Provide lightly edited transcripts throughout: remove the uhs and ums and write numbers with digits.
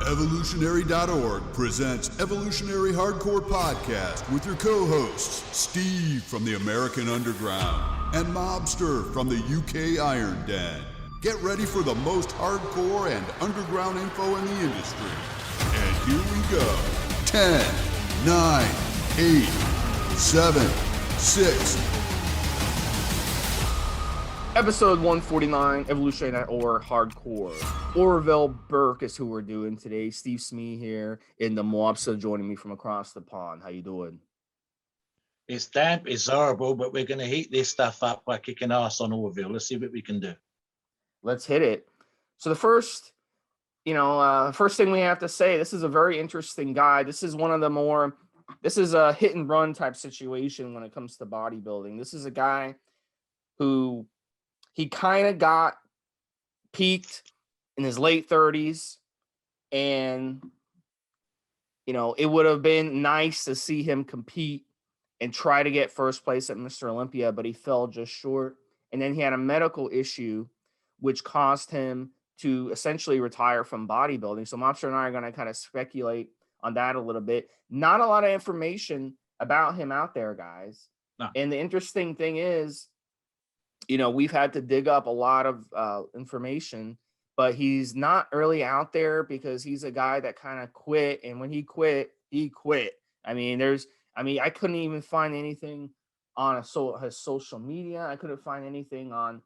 Evolutionary.org presents Evolutionary Hardcore Podcast with your co-hosts, Steve from the American Underground and Mobster from the UK Iron Den. Get ready for the most hardcore and underground info in the industry. And here we go. 10, 9, 8, 7, 6. Episode 149, Evolutionary.org Hardcore. Orville Burke is who we're doing today. Stevesmi here in Da Mobster joining me from across the pond. How you doing? It's damp, it's horrible, but we're going to heat this stuff up by kicking ass on Orville. Let's see what we can do. Let's hit it. So the first thing we have to say, this is a very interesting guy. This is a hit and run type situation when it comes to bodybuilding. This is a guy who he kind of got peaked in his late 30s, and it would have been nice to see him compete and try to get first place at Mr. Olympia, but he fell just short. And then he had a medical issue which caused him to essentially retire from bodybuilding. So Mobster and I are going to kind of speculate on that a little bit. Not a lot of information about him out there, guys. No. And the interesting thing is, we've had to dig up a lot of information, but he's not really out there because he's a guy that kind of quit. And when he quit. I couldn't even find anything on his social media. I couldn't find anything on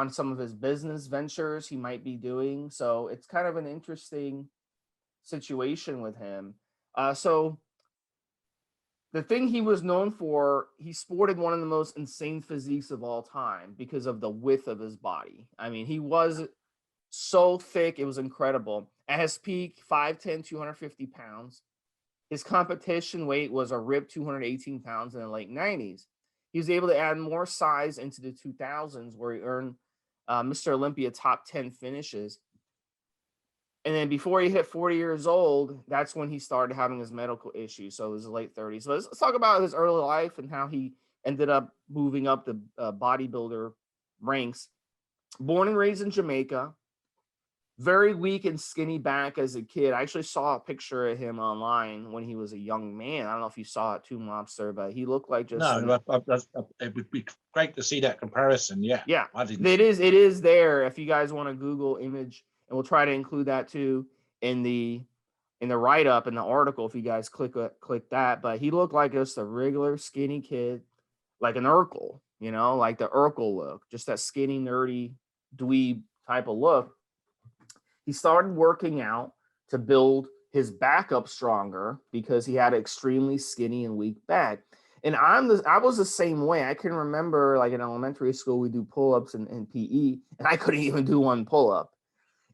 some of his business ventures he might be doing. So it's kind of an interesting situation with him. So the thing he was known for, he sported one of the most insane physiques of all time because of the width of his body. I mean, he was so thick, it was incredible. At his peak, 5'10", 250 pounds. His competition weight was a ripped 218 pounds in the late 90s. He was able to add more size into the 2000s, where he earned Mr. Olympia top 10 finishes. And then before he hit 40 years old, that's when he started having his medical issues. So it was late 30s. So let's talk about his early life and how he ended up moving up the bodybuilder ranks. Born and raised in Jamaica, very weak and skinny back as a kid. I actually saw a picture of him online when he was a young man. I don't know if you saw it too, Mobster, but he looked like just... No, it would be great to see that comparison. Yeah. Yeah, it is there if you guys want to Google image. And we'll try to include that too in the write-up in the article if you guys click that. But he looked like just a regular skinny kid, like an Urkel, like the Urkel look, just that skinny, nerdy, dweeb type of look. He started working out to build his back up stronger because he had an extremely skinny and weak back. And I was the same way. I can remember, like in elementary school, we do pull-ups in PE, and I couldn't even do one pull-up.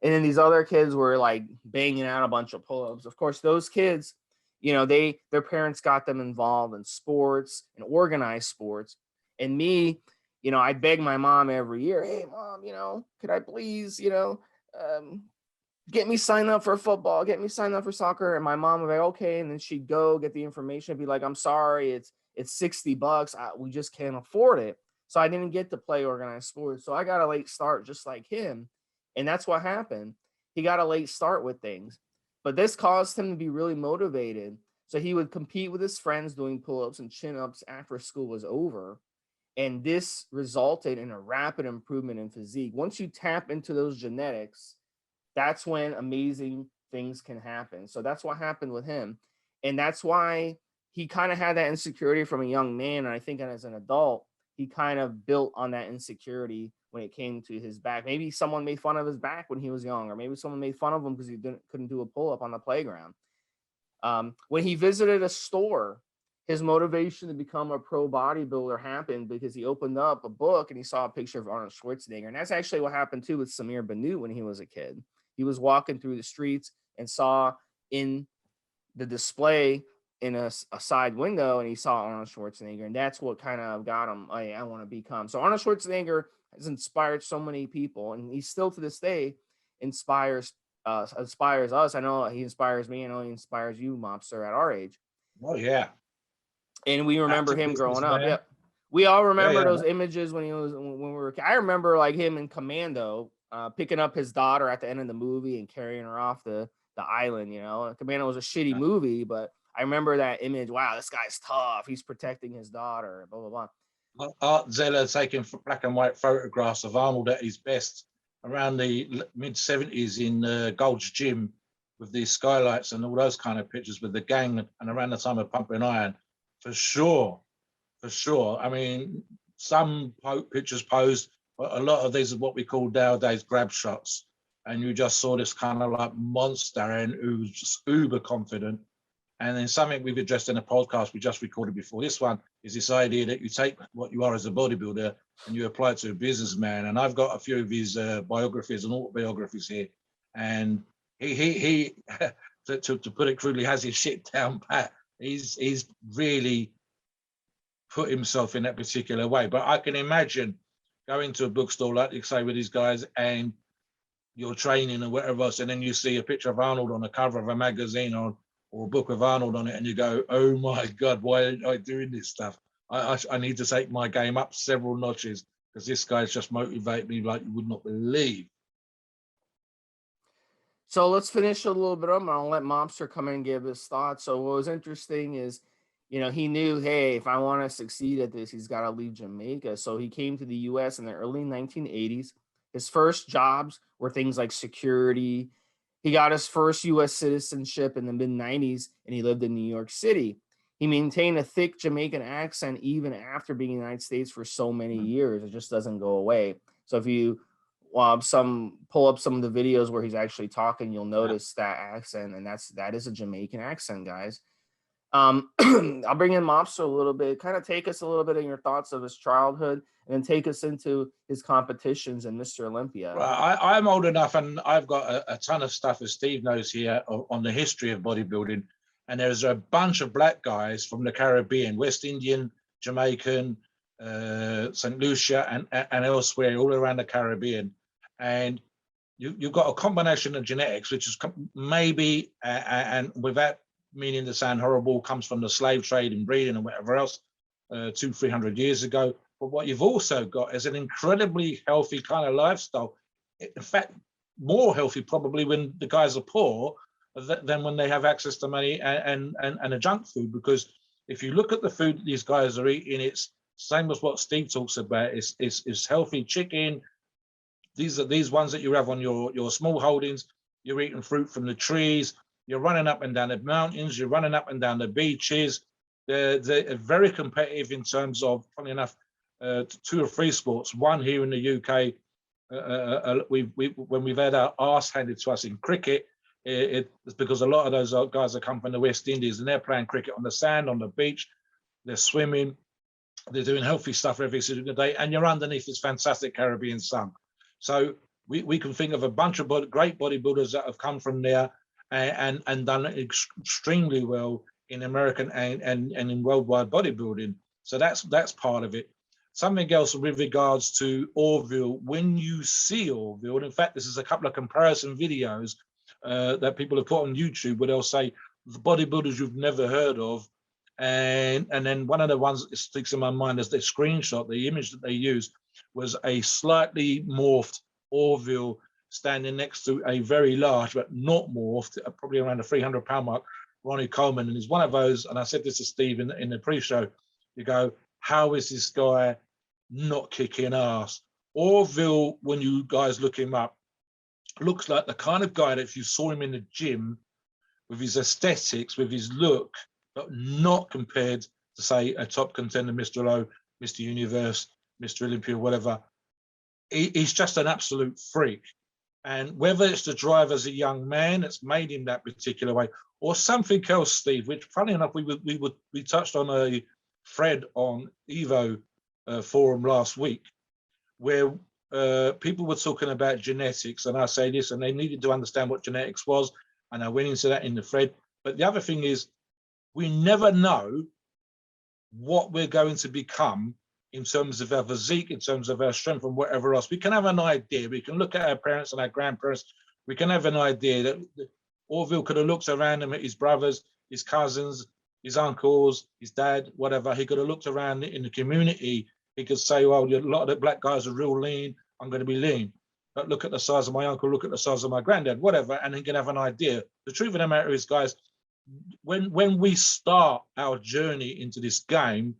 And then these other kids were like banging out a bunch of pull-ups. Of course, those kids, their parents got them involved in sports and organized sports. And me, I beg my mom every year, hey, Mom, could I please, get me signed up for football, get me signed up for soccer. And my mom would be like, okay. And then she'd go get the information, be like, I'm sorry, it's $60. We just can't afford it. So I didn't get to play organized sports. So I got a late start just like him. And that's what happened. He got a late start with things, but this caused him to be really motivated. So he would compete with his friends doing pull-ups and chin-ups after school was over. And this resulted in a rapid improvement in physique. Once you tap into those genetics, that's when amazing things can happen. So that's what happened with him. And that's why he kind of had that insecurity from a young man. And I think as an adult, he kind of built on that insecurity when it came to his back. Maybe someone made fun of his back when he was young, or maybe someone made fun of him because he couldn't do a pull-up on the playground. When he visited a store, his motivation to become a pro bodybuilder happened because he opened up a book and he saw a picture of Arnold Schwarzenegger. And that's actually what happened too with Samir Bannout when he was a kid. He was walking through the streets and saw in the display in a side window, and he saw Arnold Schwarzenegger, and that's what kind of got him, I want to become. So Arnold Schwarzenegger has inspired so many people, and he still to this day inspires us. I know he inspires me. I know he inspires you, Mobster, at our age. Oh yeah. And we remember him growing up. Yep. We all remember those images when we were. I remember like him in Commando. picking up his daughter at the end of the movie and carrying her off the island. You know, Commando was a shitty movie, but I remember that image. Wow, this guy's tough. He's protecting his daughter. Blah blah blah. Art Zeller taking black and white photographs of Arnold at his best around the mid 70s in Gold's Gym with these skylights and all those kind of pictures with the gang, and around the time of Pumping Iron, for sure. I mean, some pictures posed, but a lot of these are what we call nowadays grab shots, and you just saw this kind of like monster and who's just uber confident. And then something we've addressed in a podcast we just recorded before this one is this idea that you take what you are as a bodybuilder and you apply it to a businessman. And I've got a few of his biographies and autobiographies here, and he to put it crudely, has his shit down pat. He's really put himself in that particular way. But I can imagine going to a bookstore, like you say, with these guys, and you're training and whatever else, and then you see a picture of Arnold on the cover of a magazine or a book of Arnold on it, and you go, oh my God, why am I doing this stuff? I need to take my game up several notches, because this guy's just motivated me like you would not believe. So let's finish a little bit up, and I'll let Mobster come in and give his thoughts. So what was interesting is, you know, he knew, hey, if I want to succeed at this, he's got to leave Jamaica. So he came to the U.S. in the early 1980s. His first jobs were things like security. He got his first U.S. citizenship in the mid-90s, and he lived in New York City. He maintained a thick Jamaican accent even after being in the United States for so many years. It just doesn't go away. So if you pull up some of the videos where he's actually talking, you'll notice that accent, and that is a Jamaican accent, guys. I'll bring in Mobster a little bit, kind of take us a little bit in your thoughts of his childhood, and then take us into his competitions in Mr. Olympia. Well, I'm old enough, and I've got a ton of stuff, as Steve knows here, on the history of bodybuilding. And there's a bunch of black guys from the Caribbean, West Indian, Jamaican, St. Lucia, and elsewhere, all around the Caribbean. And you've got a combination of genetics, which is maybe, and without meaning to sound horrible, comes from the slave trade and breeding and whatever else 200-300 years ago. But what you've also got is an incredibly healthy kind of lifestyle. In fact, more healthy probably when the guys are poor than when they have access to money and a junk food. Because if you look at the food that these guys are eating, it's same as what Steve talks about. It's healthy chicken. These are these ones that you have on your small holdings. You're eating fruit from the trees. You're running up and down the mountains. You're running up and down the beaches. They're very competitive in terms of, funny enough, 2 or 3 sports. One here in the UK, when we've had our arse handed to us in cricket, it's because a lot of those guys that come from the West Indies, and they're playing cricket on the sand, on the beach. They're swimming. They're doing healthy stuff every single day, and you're underneath this fantastic Caribbean sun. So we can think of a bunch of great bodybuilders that have come from there and done extremely well in American and in worldwide bodybuilding. So that's part of it. Something else with regards to Orville, when you see Orville, and in fact, this is a couple of comparison videos that people have put on YouTube where they'll say the bodybuilders you've never heard of. And then one of the ones that sticks in my mind is the screenshot, the image that they used was a slightly morphed Orville standing next to a very large, but not morphed, probably around the 300-pound mark, Ronnie Coleman. And he's one of those, and I said this to Steve in the pre-show, you go, how is this guy not kicking ass? Orville, when you guys look him up, looks like the kind of guy that if you saw him in the gym with his aesthetics, with his look, but not compared to, say, a top contender, Mr. Lowe, Mr. Universe, Mr. Olympia, whatever. He's just an absolute freak. And whether it's the drive as a young man that's made him that particular way, or something else, Steve, which, funny enough, we touched on a thread on Evo forum last week, where people were talking about genetics, and I say this, and they needed to understand what genetics was, and I went into that in the thread. But the other thing is, we never know what we're going to become in terms of our physique, in terms of our strength and whatever else. We can have an idea. We can look at our parents and our grandparents. We can have an idea that Orville could have looked around him at his brothers, his cousins, his uncles, his dad, whatever. He could have looked around in the community. He could say, well, a lot of the black guys are real lean. I'm going to be lean. but look at the size of my uncle, look at the size of my granddad, whatever, and he can have an idea. The truth of the matter is, guys, when we start our journey into this game,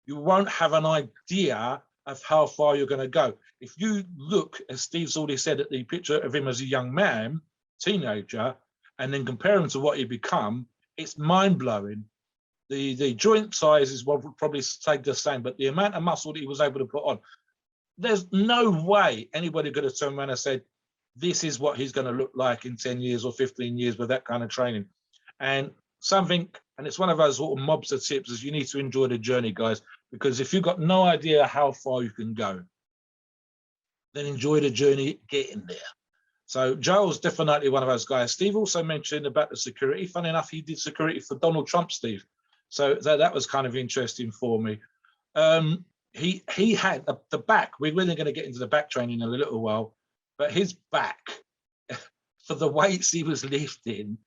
you won't have an idea of how far you're going to go. If you look, as Steve's already said, at the picture of him as a young man, teenager, and then compare him to what he become, it's mind-blowing. The joint sizes will probably stay the same, but the amount of muscle that he was able to put on, there's no way anybody could have turned around and said, this is what he's going to look like in 10 years or 15 years with that kind of training. And it's one of those sort of mobster tips, is you need to enjoy the journey, guys, because if you've got no idea how far you can go, then enjoy the journey getting there. So Joel's definitely one of those guys. Steve also mentioned about the security. Funny enough, he did security for Donald Trump, Steve. So that was kind of interesting for me. He had the back. We're really going to get into the back training in a little while, but his back, for the weights he was lifting,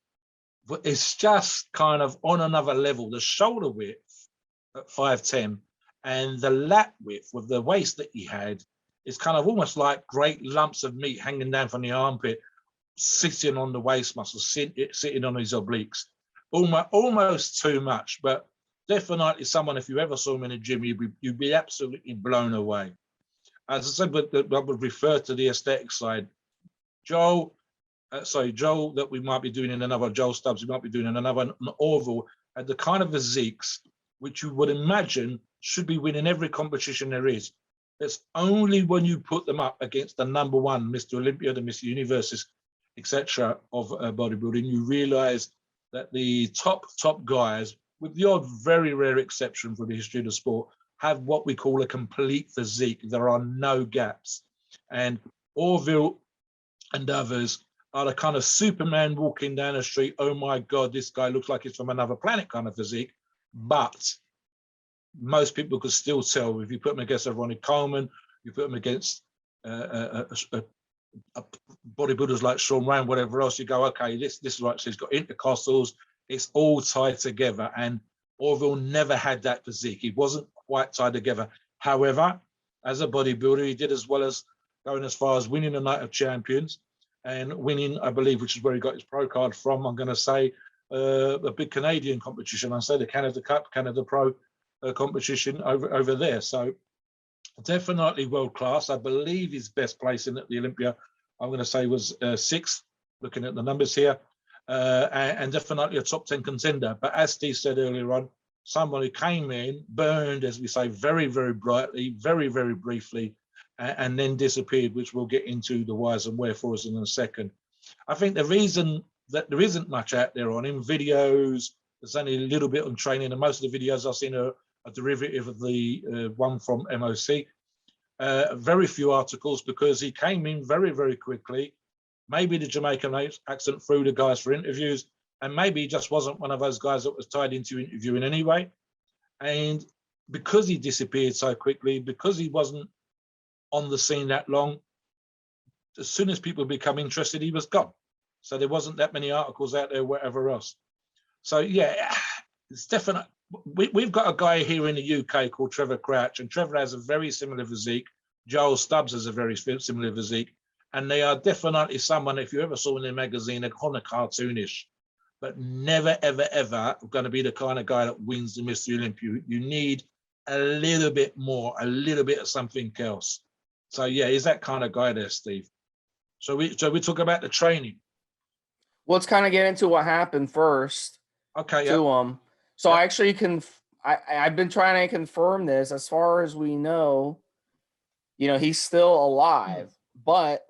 is just kind of on another level. The shoulder width at 5'10" and the lat width with the waist that he had is kind of almost like great lumps of meat hanging down from the armpit, sitting on the waist muscle, sitting on his obliques. Almost too much, but definitely someone, if you ever saw him in a gym, you'd be absolutely blown away. As I said, but I would refer to the aesthetic side. Joel, that we might be doing in another, Joel Stubbs, we might be doing in another, an Orville, had the kind of physiques which you would imagine should be winning every competition there is. It's only when you put them up against the number one, Mr. Olympia, the Mr. Universes, etc., of bodybuilding, you realize that the top guys, with the odd very rare exception from the history of the sport, have what we call a complete physique. There are no gaps. And Orville and others are the kind of Superman walking down the street, oh my God, this guy looks like he's from another planet kind of physique. But most people could still tell if you put him against a Ronnie Coleman, you put him against bodybuilders like Sean Ryan, whatever else, you go, okay, this is right. So he's got intercostals, it's all tied together. And Orville never had that physique. He wasn't quite tied together. However, as a bodybuilder, he did as well as going as far as winning the Night of Champions and winning, I believe, which is where he got his pro card from, I'm going to say, a big Canadian competition. I say the Canada Cup, Canada Pro competition over there. So definitely world class. I believe his best placing at the Olympia, I'm going to say, was sixth, looking at the numbers here, and definitely a top 10 contender. But as Steve said earlier on, someone who came in, burned, as we say, very, very brightly, very, very briefly, and then disappeared, which we'll get into the whys and wherefores in a second. I think the reason that there isn't much out there on him, videos, there's only a little bit on training, and most of the videos I've seen are a derivative of the one from MOC. Very few articles, because he came in very, very quickly. Maybe the Jamaican accent threw the guys for interviews, and maybe he just wasn't one of those guys that was tied into interviewing anyway. And because he disappeared so quickly, because he wasn't on the scene that long, as soon as people become interested, he was gone. So there wasn't that many articles out there, whatever else. So yeah, it's definite. We've got a guy here in the UK called Trevor Crouch, and Trevor has a very similar physique. Joel Stubbs has a very similar physique, and they are definitely someone, if you ever saw in their magazine, they're kind of cartoonish, but never, ever, ever going to be the kind of guy that wins the Mr. Olympia. You need a little bit more, a little bit of something else. So yeah, he's that kind of guy there, Steve. So we talk about the training. Let's kind of get into what happened first. Okay. To him. So I actually I've been trying to confirm this. As far as we know, he's still alive, but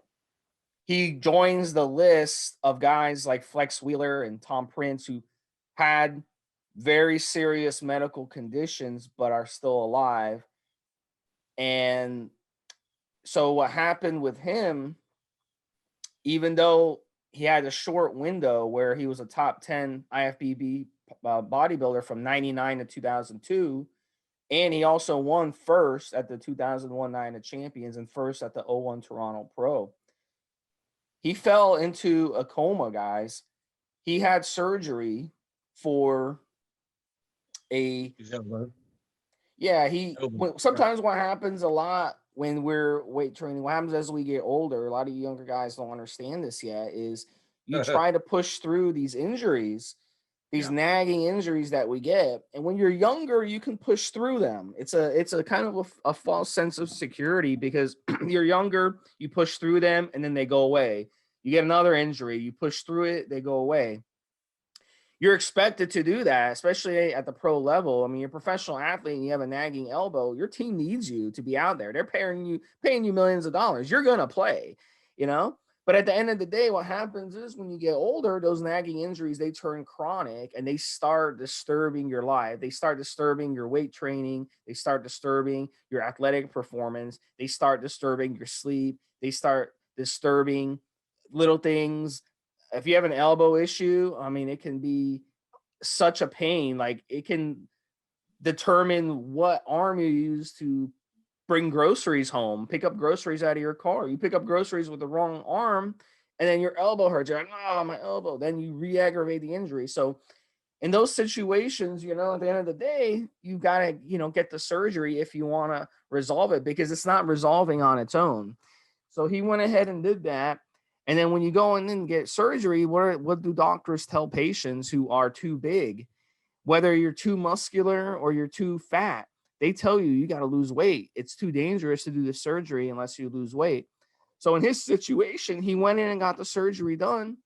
he joins the list of guys like Flex Wheeler and Tom Prince who had very serious medical conditions but are still alive. And so what happened with him, even though he had a short window where he was a top 10 IFBB bodybuilder from 99 to 2002, and he also won first at the 2001 Night of Champions and first at the 01 Toronto Pro. He fell into a coma, guys. He had surgery for sometimes what happens a lot when we're weight training, what happens as we get older, a lot of you younger guys don't understand this yet, is you try to push through these injuries, these nagging injuries that we get. And when you're younger, you can push through them. It's a kind of a false sense of security because you're younger, you push through them and then they go away. You get another injury, you push through it, they go away. You're expected to do that, especially at the pro level. I mean, you're a professional athlete and you have a nagging elbow. Your team needs you to be out there. They're paying you millions of dollars. You're going to play, you know? But at the end of the day, what happens is when you get older, those nagging injuries, they turn chronic and they start disturbing your life. They start disturbing your weight training. They start disturbing your athletic performance. They start disturbing your sleep. They start disturbing little things. If you have an elbow issue, I mean, it can be such a pain. Like it can determine what arm you use to bring groceries home, pick up groceries out of your car. You pick up groceries with the wrong arm and then your elbow hurts. You're like, oh, my elbow. Then you re-aggravate the injury. So in those situations, you know, at the end of the day, you got to, you know, get the surgery if you want to resolve it because it's not resolving on its own. So he went ahead and did that. And then when you go in and get surgery, what do doctors tell patients who are too big? Whether you're too muscular or you're too fat, they tell you got to lose weight. It's too dangerous to do the surgery unless you lose weight. So in his situation, he went in and got the surgery done.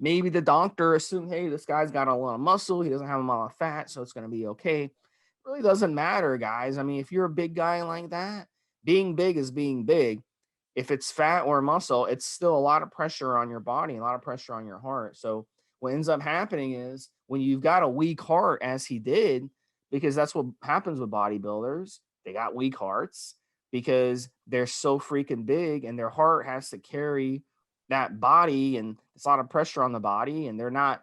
Maybe the doctor assumed, hey, this guy's got a lot of muscle. He doesn't have a lot of fat, so it's going to be okay. It really doesn't matter, guys. I mean, if you're a big guy like that, being big is being big. If it's fat or muscle, it's still a lot of pressure on your body, a lot of pressure on your heart. So what ends up happening is when you've got a weak heart, as he did, because that's what happens with bodybuilders, they got weak hearts because they're so freaking big and their heart has to carry that body and it's a lot of pressure on the body and they're not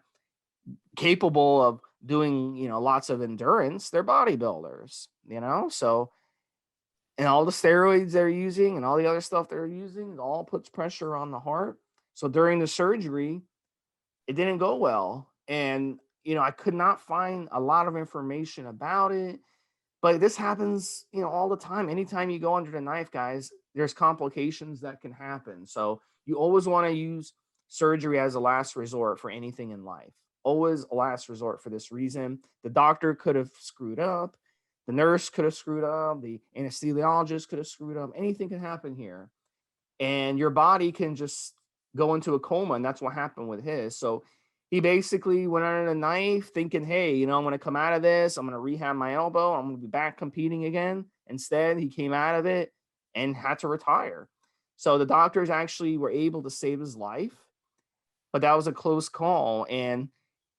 capable of doing, you know, lots of endurance. They're bodybuilders, you know, so and all the steroids they're using and all the other stuff they're using, it all puts pressure on the heart. So during the surgery, it didn't go well. And, you know, I could not find a lot of information about it, but this happens, you know, all the time. Anytime you go under the knife, guys, there's complications that can happen. So you always want to use surgery as a last resort for anything in life. Always a last resort for this reason. The doctor could have screwed up. The nurse could have screwed up. The anesthesiologist could have screwed up. Anything can happen here. And your body can just go into a coma. And that's what happened with his. So he basically went under the knife thinking, hey, you know, I'm going to come out of this. I'm going to rehab my elbow. I'm going to be back competing again. Instead, he came out of it and had to retire. So the doctors actually were able to save his life. But that was a close call. And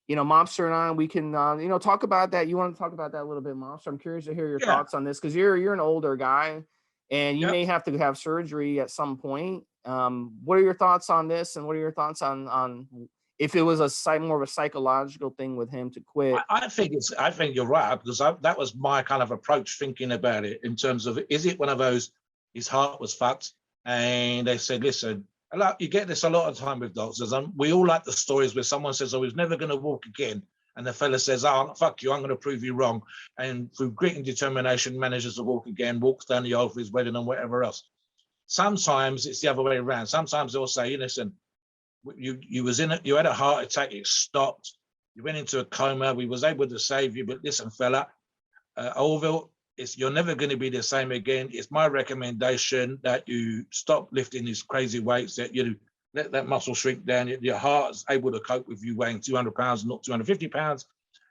you know, Mobster and I, we can, you know, talk about that. You want to talk about that a little bit, Mobster? I'm curious to hear your thoughts on this because you're an older guy and you may have to have surgery at some point. What are your thoughts on this? And what are your thoughts on if it was more of a psychological thing with him to quit? I think you're right because that was my kind of approach thinking about it in terms of, is it one of those, his heart was fucked and they said, listen, you get this a lot of time with doctors, and we all like the stories where someone says, oh, he's never going to walk again. And the fella says, oh, fuck you, I'm going to prove you wrong. And through grit and determination, manages to walk again, walks down the aisle for his wedding and whatever else. Sometimes it's the other way around. Sometimes they'll say, listen, you had a heart attack, it stopped. You went into a coma. We was able to save you. But listen, fella, Orville, you're never going to be the same again. It's my recommendation that you stop lifting these crazy weights, that you let that muscle shrink down. Your heart is able to cope with you weighing 200 pounds, not 250 pounds.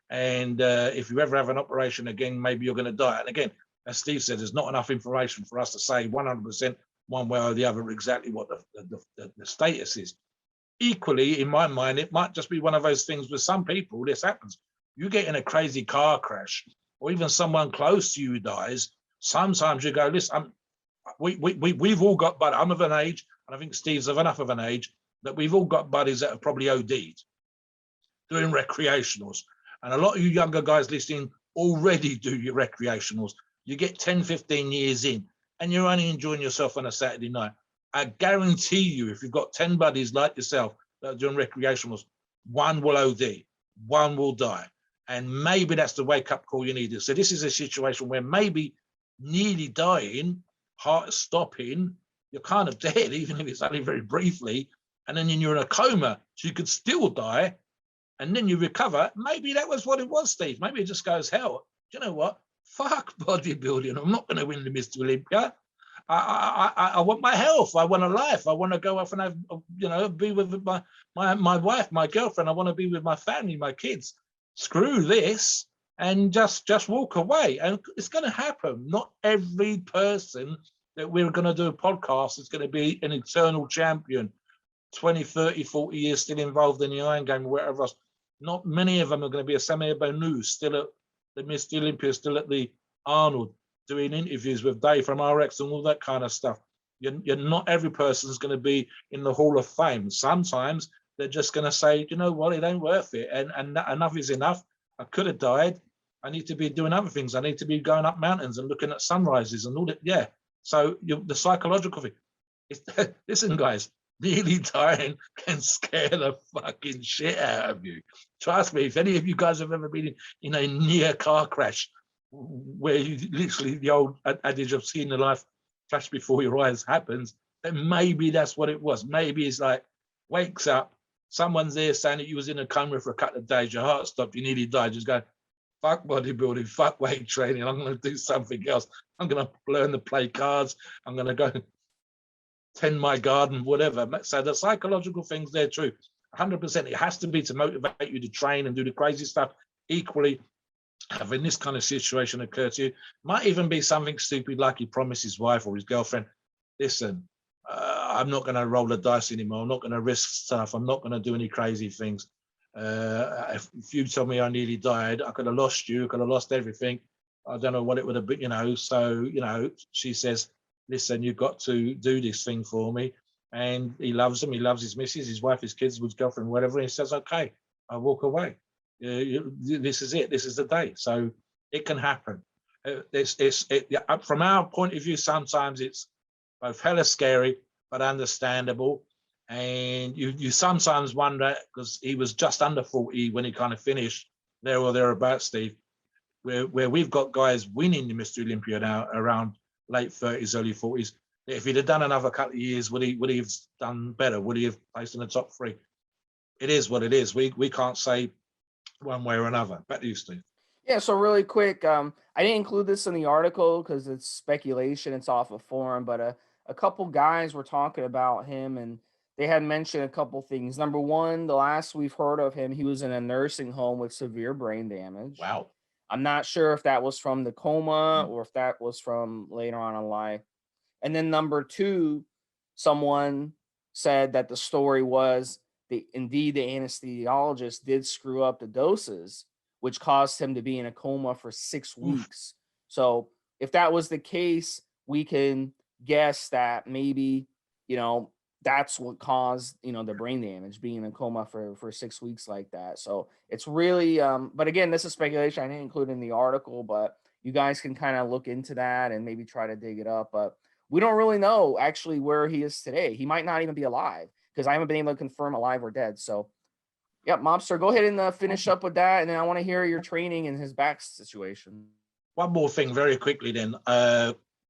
And if you ever have an operation again, maybe you're going to die. And again, as Steve said, there's not enough information for us to say 100% one way or the other exactly what the status is. Equally, in my mind, it might just be one of those things with some people, this happens. You get in a crazy car crash, or even someone close to you dies, sometimes you go, listen, we've all got buddies. I'm of an age, and I think Steve's of enough of an age, that we've all got buddies that have probably OD'd doing recreationals. And a lot of you younger guys listening already do your recreationals. You get 10, 15 years in, and you're only enjoying yourself on a Saturday night. I guarantee you, if you've got 10 buddies like yourself that are doing recreationals, one will OD, one will die. And maybe that's the wake-up call you needed. So this is a situation where maybe nearly dying heart stopping, you're kind of dead, even if it's only very briefly. And then you're in a coma, so you could still die. And then you recover. Maybe that was what it was, Steve. Maybe it just goes, hell, do you know what? Fuck bodybuilding. I'm not going to win the Mr. Olympia. I want my health. I want a life. I want to go off and have, be with my wife, my girlfriend. I want to be with my family, my kids. Screw this and just walk away. And it's going to happen. Not every person that we're going to do a podcast is going to be an eternal champion, 20, 30, 40 years still involved in the Iron Game or whatever else. Not many of them are going to be a Samir Bonu, still at the Mr. Olympia, still at the Arnold, doing interviews with Dave from RX and all that kind of stuff. You're not every person's going to be in the Hall of Fame. Sometimes they're just going to say, you know what, it ain't worth it. And enough is enough. I could have died. I need to be doing other things. I need to be going up mountains and looking at sunrises and all that. Yeah. So the psychological thing. Listen, guys, nearly dying can scare the fucking shit out of you. Trust me, if any of you guys have ever been in a near car crash where you literally, the old adage of seeing the life flash before your eyes happens, then maybe that's what it was. Maybe it's like, wakes up, someone's there saying that you was in a coma for a couple of days, your heart stopped, you nearly died, just go, fuck bodybuilding, fuck weight training, I'm going to do something else. I'm going to learn to play cards. I'm going to go tend my garden, whatever. So the psychological things, they're true. 100%. It has to be to motivate you to train and do the crazy stuff. Equally, having this kind of situation occur to you might even be something stupid like he promised his wife or his girlfriend, listen, I'm not going to roll the dice anymore. I'm not going to risk stuff. I'm not going to do any crazy things. If you told me I nearly died, I could have lost you. I could have lost everything. I don't know what it would have been, So, she says, listen, you've got to do this thing for me. And he loves them. He loves his missus, his wife, his kids, his girlfriend, whatever. And he says, okay, I'll walk away. This is it. This is the day. So it can happen. From our point of view, sometimes it's both hella scary, but understandable. And you sometimes wonder, because he was just under 40 when he kind of finished there or thereabouts, Steve, where we've got guys winning the Mr. Olympia now around late 30s, early 40s. If he'd have done another couple of years, would he have done better? Would he have placed in the top three? It is what it is. We can't say one way or another. Back to you, Steve. Yeah, so really quick, I didn't include this in the article because it's speculation. It's off of forum, but a couple guys were talking about him, and they had mentioned a couple things. Number one, the last we've heard of him, he was in a nursing home with severe brain damage. Wow. I'm not sure if that was from the coma or if that was from later on in life. And then number two, someone said that the story was indeed the anesthesiologist did screw up the doses, which caused him to be in a coma for 6 weeks. So if that was the case, we can guess that maybe, that's what caused, the brain damage, being in a coma for 6 weeks like that. So it's really, but again, this is speculation. I didn't include in the article, but you guys can kind of look into that and maybe try to dig it up. But we don't really know actually where he is today. He might not even be alive because I haven't been able to confirm alive or dead. So, yep, Mobster, go ahead and finish up with that. And then I want to hear your training and his back situation. One more thing very quickly then.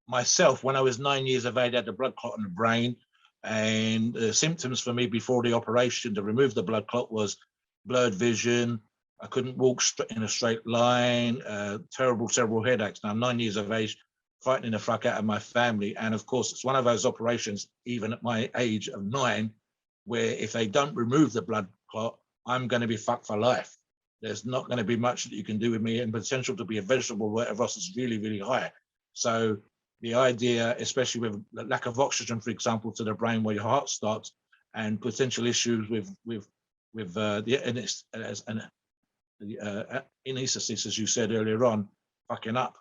Myself, when I was 9 years of age, I had a blood clot in the brain. And the symptoms for me before the operation to remove the blood clot was blurred vision. I couldn't walk in a straight line, terrible headaches. Now, I'm 9 years of age, frightening the fuck out of my family. And of course, it's one of those operations, even at my age of 9, where if they don't remove the blood clot, I'm going to be fucked for life. There's not going to be much that you can do with me, and potential to be a vegetable, whatever else, is really, really high. So the idea, especially with the lack of oxygen, for example, to the brain where your heart stops, and potential issues with the anesthesis, as you said earlier on, fucking up,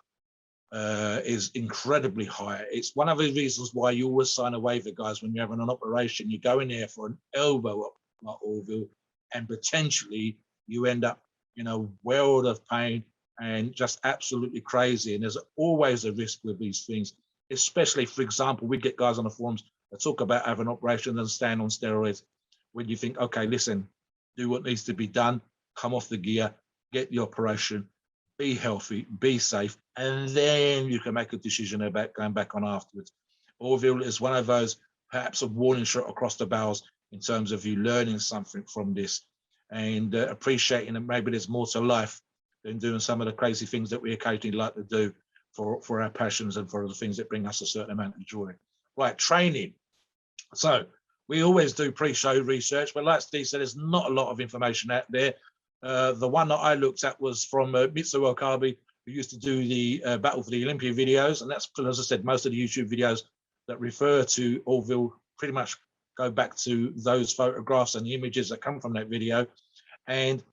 is incredibly high. It's one of the reasons why you always sign a waiver, guys, when you're having an operation. You go in there for an elbow up, like Orville, and potentially you end up in a world of pain and just absolutely crazy. And there's always a risk with these things, especially, for example, we get guys on the forums that talk about having operations and stand on steroids. When you think, okay, listen, do what needs to be done, come off the gear, get the operation, be healthy, be safe, and then you can make a decision about going back on afterwards. Orville is one of those, perhaps a warning shot across the bows in terms of you learning something from this and appreciating that maybe there's more to life than doing some of the crazy things that we occasionally like to do for our passions and for the things that bring us a certain amount of joy. Right, training. So we always do pre-show research, but like Steve said, there's not a lot of information out there. The one that I looked at was from Mitsu Wakabe, who used to do the Battle for the Olympia videos. And that's, as I said, most of the YouTube videos that refer to Orville pretty much go back to those photographs and the images that come from that video. And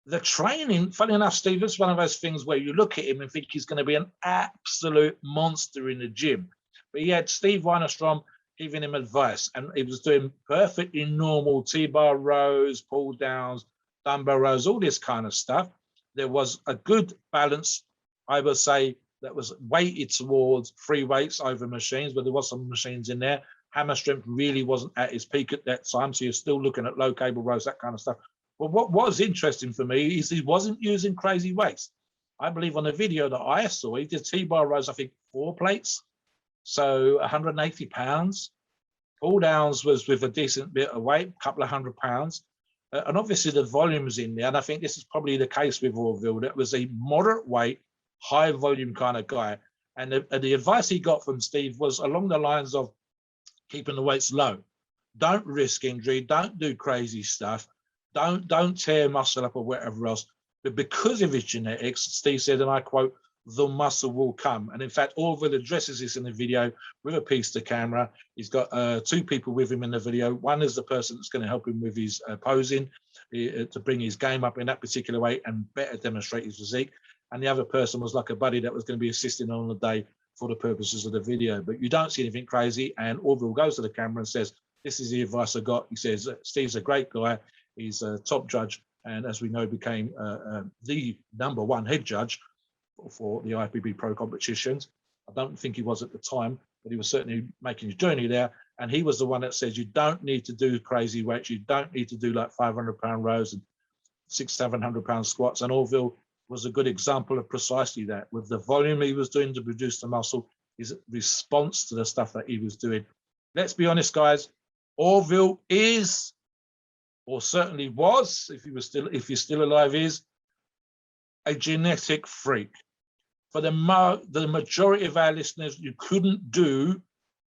the training, funny enough, Steve, it's one of those things where you look at him and think he's going to be an absolute monster in the gym. But he had Steve Weinerstrom giving him advice, and he was doing perfectly normal T-bar rows, pull downs, dumbbell rows, all this kind of stuff. There was a good balance, I would say, that was weighted towards free weights over machines, but there was some machines in there. Hammer strength really wasn't at its peak at that time, so you're still looking at low cable rows, that kind of stuff. But what was interesting for me is he wasn't using crazy weights. I believe on the video that I saw, he did T-bar rows, I think 4 plates, so 180 pounds. Pull downs was with a decent bit of weight, a couple of £100. And obviously the volume was in there. And I think this is probably the case with Orville. That was a moderate weight, high volume kind of guy. And the advice he got from Steve was along the lines of keeping the weights low. Don't risk injury. Don't do crazy stuff. Don't tear muscle up or whatever else. But because of his genetics, Steve said, and I quote, the muscle will come. And in fact, Orville addresses this in the video with a piece to camera. He's got 2 people with him in the video. One is the person that's going to help him with his posing to bring his game up in that particular way and better demonstrate his physique. And the other person was like a buddy that was going to be assisting on the day for the purposes of the video. But you don't see anything crazy. And Orville goes to the camera and says, this is the advice I got. He says, Steve's a great guy. He's a top judge. And as we know, became the #1 head judge for the IFBB Pro competitions. I don't think he was at the time, but he was certainly making his journey there. And he was the one that says you don't need to do crazy weights. You don't need to do like 500-pound rows and 600-700-pound squats. And Orville was a good example of precisely that. With the volume he was doing to produce the muscle, his response to the stuff that he was doing. Let's be honest, guys. Orville is, or certainly was, if he's still alive, is a genetic freak. For the majority of our listeners, you couldn't do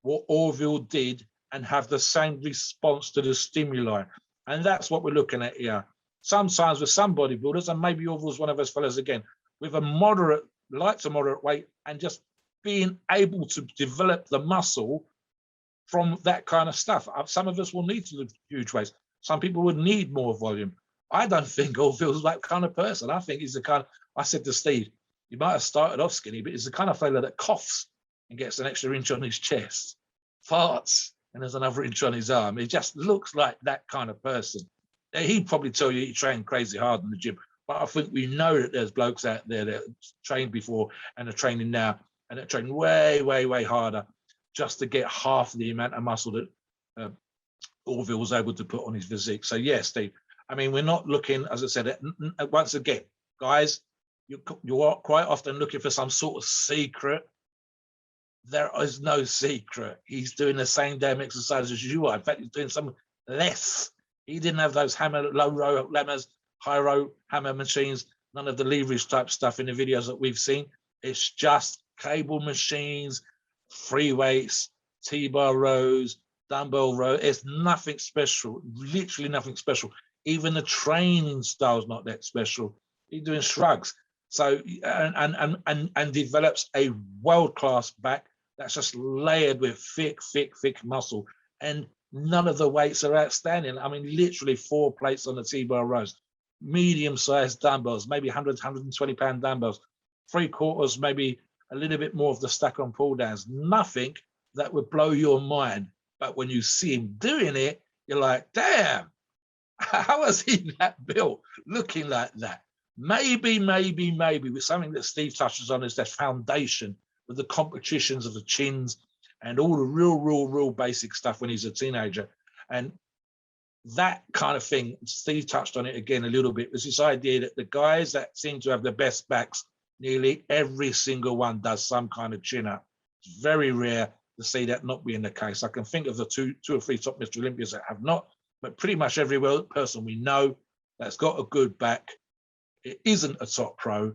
what Orville did and have the same response to the stimuli. And that's what we're looking at here. Sometimes with some bodybuilders, and maybe Orville's one of those fellas again, with a moderate, light to moderate weight, and just being able to develop the muscle from that kind of stuff. Some of us will need to do huge weights. Some people would need more volume. I don't think Orville's that kind of person. I think he's the kind of, I said to Steve, he might have started off skinny, but he's the kind of fella that coughs and gets an extra inch on his chest, farts, and there's another inch on his arm. He just looks like that kind of person. He'd probably tell you he trained crazy hard in the gym, but I think we know that there's blokes out there that trained before and are training now, and they're training way, way, way harder just to get half the amount of muscle that Orville was able to put on his physique. So yes, Steve, I mean, we're not looking, as I said, once again, guys, you are quite often looking for some sort of secret. There is no secret. He's doing the same damn exercises as you are. In fact, he's doing some less. He didn't have those low row hammers, high row hammer machines, none of the leverage type stuff in the videos that we've seen. It's just cable machines, free weights, T-bar rows, dumbbell rows. It's nothing special, literally nothing special. Even the training style is not that special. He's doing shrugs. So and develops a world-class back that's just layered with thick muscle, and none of the weights are outstanding. I mean, literally 4 plates on the T-bar rows, medium-sized dumbbells, maybe 100, 120-pound dumbbells, 3/4, maybe a little bit more of the stack on pull downs. Nothing that would blow your mind. But when you see him doing it, you're like, damn, how is he that built, looking like that? Maybe with something that Steve touches on is that foundation with the competitions of the chins and all the real basic stuff when he's a teenager. And that kind of thing, Steve touched on it again a little bit, was this idea that the guys that seem to have the best backs nearly every single one does some kind of chin up. It's very rare to see that not being the case. I can think of the two or three top Mr. Olympians that have not, but pretty much every person we know that's got a good back, it isn't a top pro,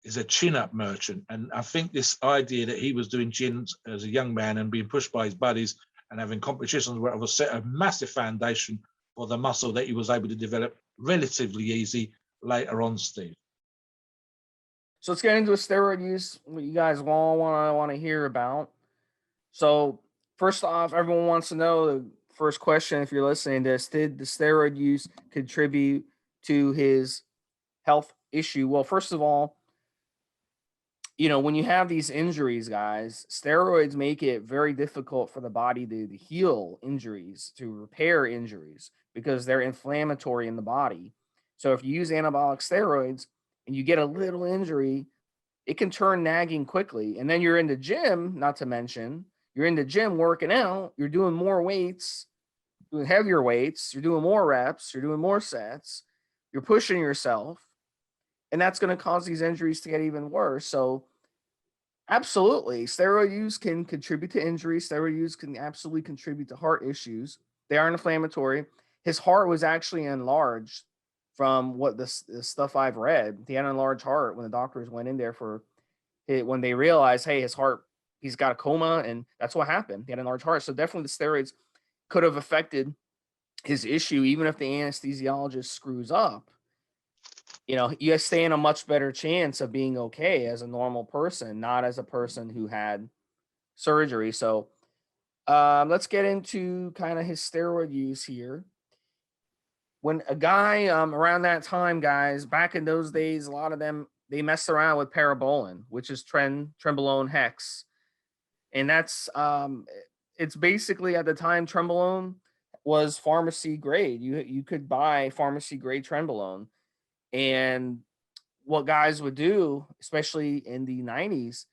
is a chin-up merchant. And I think this idea that he was doing chins as a young man and being pushed by his buddies and having competitions where it was set a massive foundation for the muscle that he was able to develop relatively easy later on, Steve. So let's get into a steroid use, what you guys all want to hear about. So first off, everyone wants to know the first question, if you're listening to this, did the steroid use contribute to his health issue? Well, first of all, you know, when you have these injuries, guys, steroids make it very difficult for the body to heal injuries, to repair injuries, because they're inflammatory in the body. So if you use anabolic steroids and you get a little injury, it can turn nagging quickly. And then you're in the gym, not to mention, you're in the gym working out, you're doing more weights, doing heavier weights, you're doing more reps, you're doing more sets, you're pushing yourself, and that's going to cause these injuries to get even worse. So absolutely, steroid use can contribute to injuries. Steroid use can absolutely contribute to heart issues. They are inflammatory. His heart was actually enlarged from what the stuff I've read. He had an enlarged heart when the doctors went in there for it, when they realized, hey, his heart, he's got a coma, and that's what happened. He had an enlarged heart. So definitely the steroids could have affected his issue, even if the anesthesiologist screws up. You know, you stand a much better chance of being okay as a normal person, not as a person who had surgery. So let's get into kind of his steroid use here. When a guy around that time, guys, back in those days, a lot of them, they messed around with parabolin, which is trenbolone hex. And that's, it's basically, at the time, trenbolone was pharmacy grade. You could buy pharmacy grade trenbolone. And what guys would do, especially in the 90s,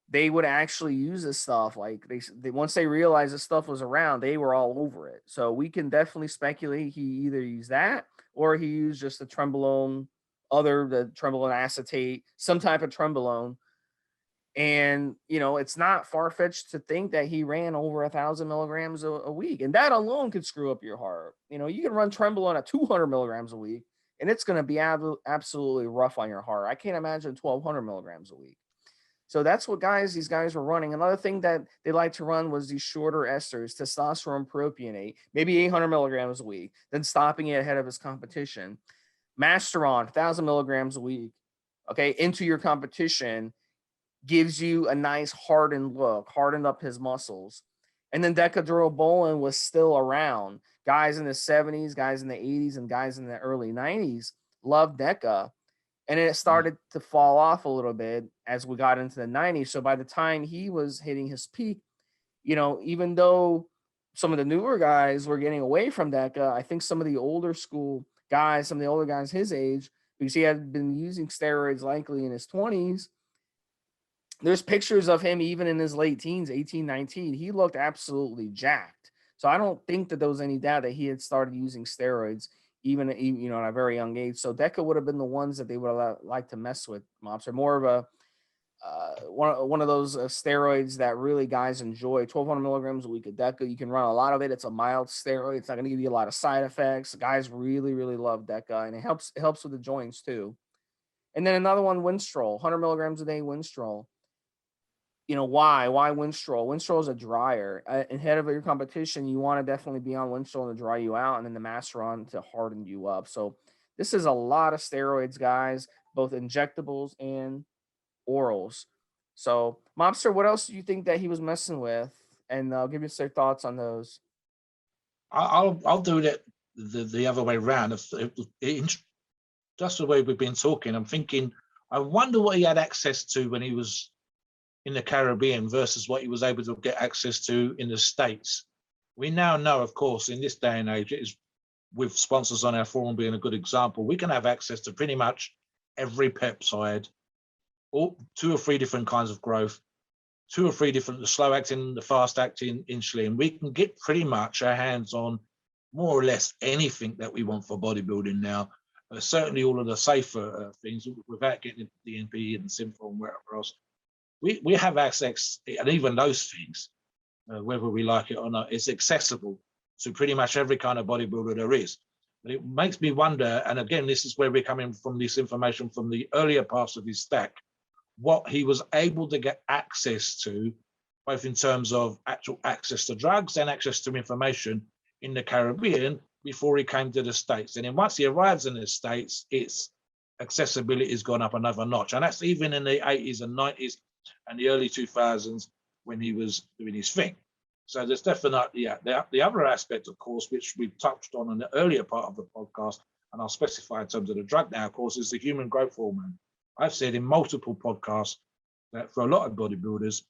they would actually use this stuff. Like they once they realized this stuff was around, they were all over it. So we can definitely speculate he either used that or he used just the trenbolone, the trenbolone acetate, some type of trenbolone. And, you know, it's not far-fetched to think that he ran over 1,000 milligrams a week. And that alone could screw up your heart. You know, you can run trenbolone at 200 milligrams a week, and it's going to be absolutely rough on your heart. I can't imagine 1,200 milligrams a week. So that's what these guys were running. Another thing that they like to run was these shorter esters, testosterone propionate, maybe 800 milligrams a week, then stopping it ahead of his competition. Masteron, 1,000 milligrams a week, okay, into your competition, gives you a nice hardened look, hardened up his muscles. And then decadrobolin was still around. Guys in the 70s, guys in the 80s, and guys in the early 90s loved Deca. And it started to fall off a little bit as we got into the 90s. So by the time he was hitting his peak, you know, even though some of the newer guys were getting away from Deca, I think some of the older school guys, some of the older guys his age, because he had been using steroids likely in his 20s, there's pictures of him even in his late teens, 18, 19. He looked absolutely jacked. So I don't think that there was any doubt that he had started using steroids even you know, at a very young age. So Deca would have been the ones that they would have liked to mess with, Mobster. More of a one of those steroids that really guys enjoy. 1,200 milligrams a week of Deca. You can run a lot of it. It's a mild steroid. It's not going to give you a lot of side effects. Guys really, really love Deca, and it helps with the joints too. And then another one, Winstrol, 100 milligrams a day, Winstrol. You know, why Winstrol? Winstrol is a dryer. Ahead of your competition, you want to definitely be on Winstrol to dry you out, and then the Masteron to harden you up. So this is a lot of steroids, guys, both injectables and orals. So, Mobster, what else do you think that he was messing with? And I'll give you some thoughts on those. I'll do it the other way around. Just the way we've been talking, I'm thinking, I wonder what he had access to when he was in the Caribbean versus what he was able to get access to in the States. We now know, of course, in this day and age, it is with sponsors on our forum being a good example, we can have access to pretty much every peptide, or 2 or 3 different kinds of growth, 2 or 3 different, the slow acting, the fast acting insulin. We can get pretty much our hands on more or less anything that we want for bodybuilding now. certainly all of the safer things, without getting into DNP and Simple and wherever else, we have access, and even those things, whether we like it or not, is accessible to pretty much every kind of bodybuilder there is. But it makes me wonder, and again, this is where we're coming from, this information from the earlier parts of his stack, what he was able to get access to, both in terms of actual access to drugs and access to information in the Caribbean before he came to the States. And then once he arrives in the States, its accessibility has gone up another notch. And that's even in the 80s and 90s and the early 2000s when he was doing his thing. So there's definitely, the other aspect, of course, which we touched on in the earlier part of the podcast, and I'll specify in terms of the drug now, of course, is the human growth hormone. I've said in multiple podcasts that for a lot of bodybuilders,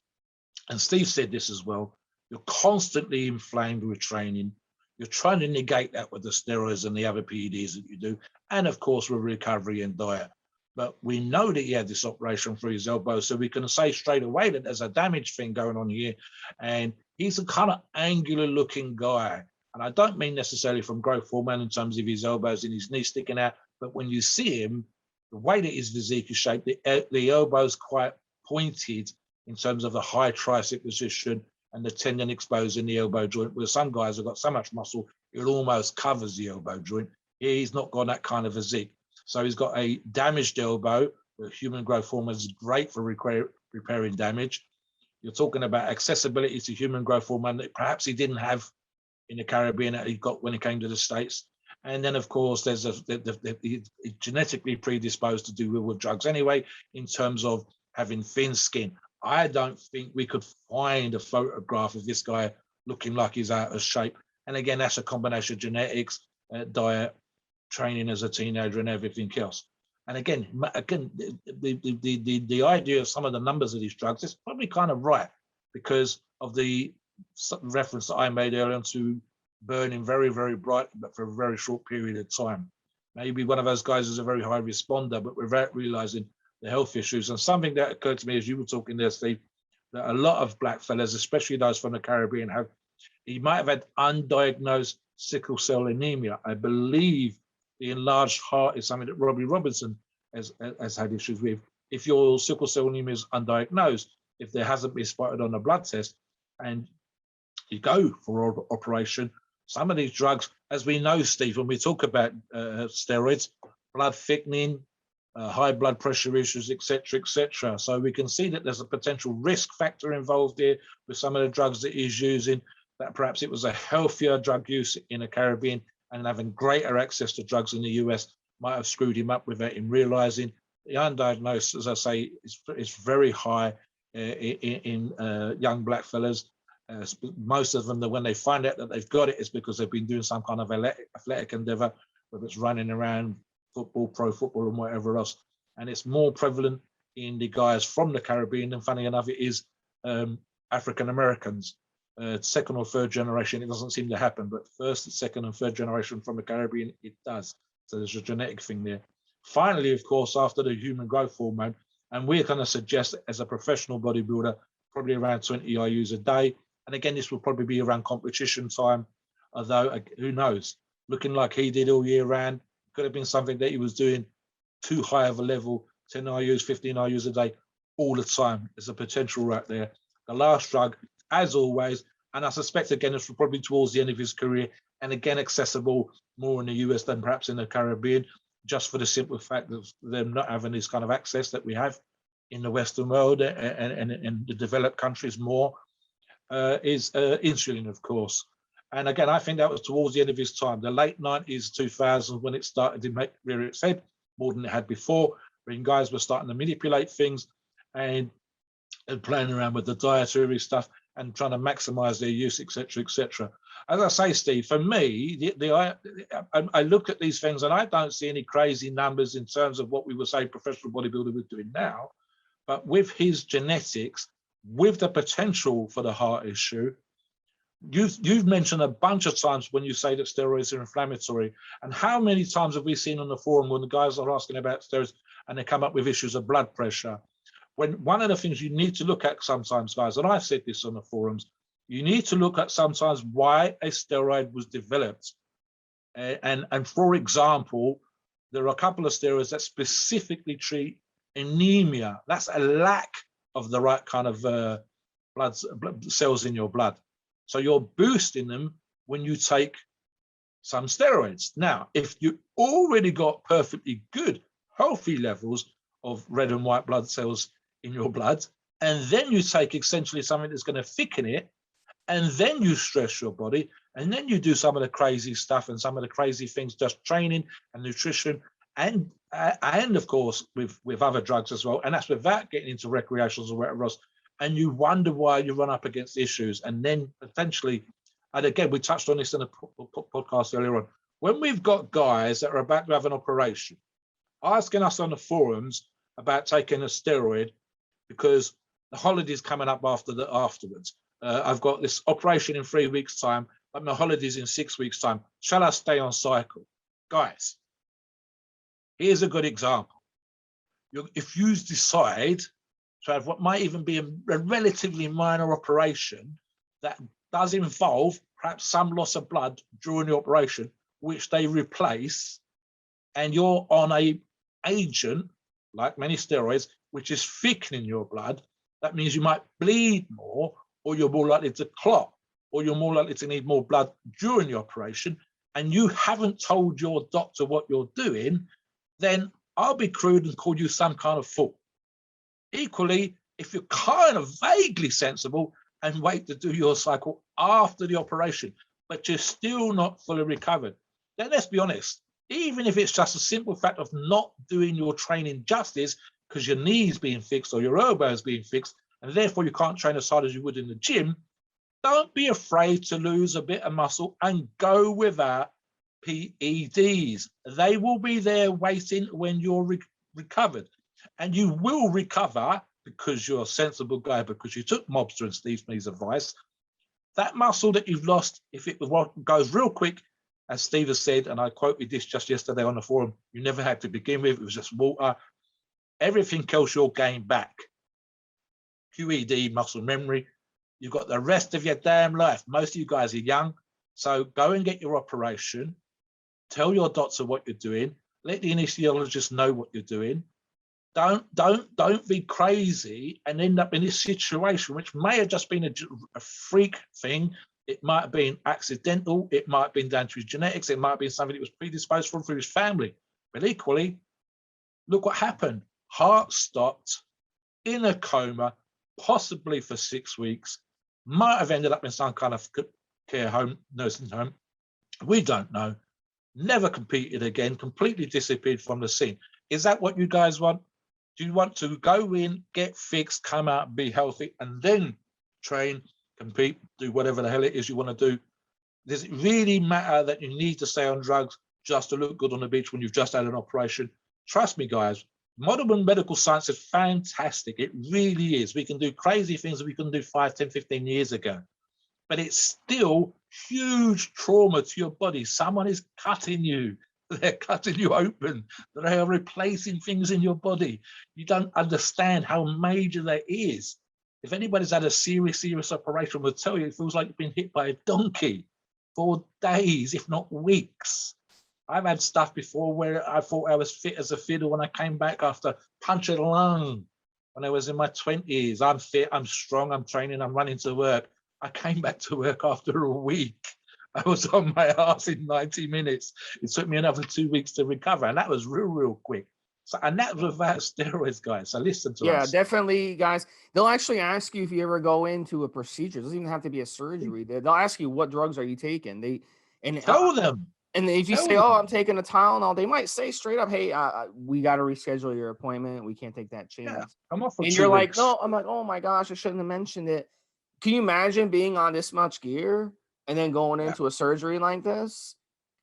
and Steve said this as well, you're constantly inflamed with training. You're trying to negate that with the steroids and the other PEDs that you do, and of course with recovery and diet. But we know that he had this operation for his elbow, so we can say straight away that there's a damage thing going on here. And he's a kind of angular looking guy. And I don't mean necessarily from growth hormone in terms of his elbows and his knees sticking out, but when you see him, the way that his physique is shaped, the elbow's quite pointed in terms of the high tricep position and the tendon exposed in the elbow joint, where some guys have got so much muscle, it almost covers the elbow joint. He's not got that kind of physique. So he's got a damaged elbow, where human growth hormone is great for repairing damage. You're talking about accessibility to human growth hormone that perhaps he didn't have in the Caribbean that he got when he came to the States. And then, of course, there's he's genetically predisposed to do with drugs anyway, in terms of having thin skin. I don't think we could find a photograph of this guy looking like he's out of shape. And again, that's a combination of genetics, diet, training as a teenager, and everything else. And again, the idea of some of the numbers of these drugs is probably kind of right, because of the reference that I made earlier to burning very, very bright, but for a very short period of time. Maybe one of those guys is a very high responder, but without realizing the health issues. And something that occurred to me as you were talking there, Steve, that a lot of black fellas, especially those from the Caribbean, he might have had undiagnosed sickle cell anemia. I believe the enlarged heart is something that Robbie Robinson has had issues with. If your sickle cell anemia is undiagnosed, if there hasn't been spotted on a blood test, and you go for operation, some of these drugs, as we know, Steve, when we talk about steroids, blood thickening, high blood pressure issues, etc., etc. So we can see that there's a potential risk factor involved here with some of the drugs that he's using, that perhaps it was a healthier drug use in the Caribbean, and having greater access to drugs in the US might have screwed him up without him realizing. The undiagnosed, as I say, is very high in young black fellas. Most of them, when they find out that they've got it, is because they've been doing some kind of athletic endeavor, whether it's running around, football, pro football, and whatever else. And it's more prevalent in the guys from the Caribbean, and funny enough, it is African Americans. Second or third generation, it doesn't seem to happen, but first, second, and third generation from the Caribbean, it does. So there's a genetic thing there. Finally, of course, after the human growth hormone, and we're going to suggest as a professional bodybuilder, probably around 20 IUs a day. And again, this will probably be around competition time, although who knows? Looking like he did all year round, could have been something that he was doing too high of a level, 10 IUs, 15 IUs a day, all the time. There's a potential right there. The last drug, as always, and I suspect again it's probably towards the end of his career, and again accessible more in the US than perhaps in the Caribbean, just for the simple fact of them not having this kind of access that we have in the Western world and the developed countries more, is insulin, of course. And again, I think that was towards the end of his time, the late 90s, 2000s, when it started to rear its head more than it had before, when guys were starting to manipulate things and playing around with the dietary stuff and trying to maximize their use, etc., etc. As I say, Steve, for me, I look at these things and I don't see any crazy numbers in terms of what we would say professional bodybuilder was doing now, but with his genetics, with the potential for the heart issue, you've mentioned a bunch of times when you say that steroids are inflammatory, and how many times have we seen on the forum when the guys are asking about steroids and they come up with issues of blood pressure? When one of the things you need to look at sometimes, guys, and I've said this on the forums, you need to look at sometimes why a steroid was developed. And for example, there are a couple of steroids that specifically treat anemia. That's a lack of the right kind of blood cells in your blood. So you're boosting them when you take some steroids. Now, if you already got perfectly good, healthy levels of red and white blood cells in your blood, and then you take essentially something that's going to thicken it, and then you stress your body, and then you do some of the crazy stuff and some of the crazy things, just training and nutrition, and of course with other drugs as well, and that's without getting into recreationals or whatever else, and you wonder why you run up against issues, and then potentially, and again, we touched on this in a podcast earlier on, when we've got guys that are about to have an operation, asking us on the forums about taking a steroid because the holiday's coming up afterwards. I've got this operation in 3 weeks' time, but my holiday's in 6 weeks' time. Shall I stay on cycle? Guys, here's a good example. If you decide to have what might even be a relatively minor operation that does involve perhaps some loss of blood during the operation, which they replace, and you're on a agent, like many steroids, which is thickening your blood, that means you might bleed more, or you're more likely to clot, or you're more likely to need more blood during the operation, and you haven't told your doctor what you're doing, then I'll be crude and call you some kind of fool. Equally, if you're kind of vaguely sensible and wait to do your cycle after the operation, but you're still not fully recovered, then let's be honest, even if it's just a simple fact of not doing your training justice because your knee's being fixed or your elbow's being fixed, and therefore you can't train as hard as you would in the gym, don't be afraid to lose a bit of muscle and go without PEDs. They will be there waiting when you're recovered. And you will recover because you're a sensible guy, because you took Mobster and Stevesmi's advice. That muscle that you've lost, if it goes real quick, as Steve has said, and I quoted this just yesterday on the forum, you never had to begin with, it was just water. Everything else you'll gain back. QED, muscle memory. You've got the rest of your damn life. Most of you guys are young, so go and get your operation. Tell your doctor what you're doing. Let the anesthesiologist know what you're doing. Don't be crazy and end up in this situation, which may have just been a freak thing. It might have been accidental. It might have been down to his genetics. It might have been something that was predisposed for through his family. But equally, look what happened. Heart stopped, in a coma, possibly for 6 weeks, might have ended up in some kind of care home, nursing home. We don't know. Never competed again, completely disappeared from the scene. Is that what you guys want? Do you want to go in, get fixed, come out, be healthy, and then train, compete, do whatever the hell it is you want to do? Does it really matter that you need to stay on drugs just to look good on the beach when you've just had an operation? Trust me, guys, modern medical science is fantastic. It really is. We can do crazy things that we couldn't do 5, 10, 15 years ago. But it's still huge trauma to your body. Someone is cutting you. They're cutting you open. They are replacing things in your body. You don't understand how major that is. If anybody's had a serious operation, will tell you it feels like you've been hit by a donkey for days, if not weeks. I've had stuff before where I thought I was fit as a fiddle when I came back after punctured lung when I was in my 20s. I'm fit, I'm strong, I'm training, I'm running to work. I came back to work after a week. I was on my ass in 90 minutes. It took me another 2 weeks to recover, and that was real quick. So, and that was without steroids, guys. So listen to us. Yeah, definitely, guys. They'll actually ask you if you ever go into a procedure. It doesn't even have to be a surgery. They'll ask you what drugs are you taking. Tell them. And if you say, "Oh, I'm taking a Tylenol," they might say straight up, "Hey, we got to reschedule your appointment. We can't take that chance." Yeah, I'm off for and 2 you're weeks. like, "No," I'm like, "Oh my gosh, I shouldn't have mentioned it." Can you imagine being on this much gear and then going into a surgery like this?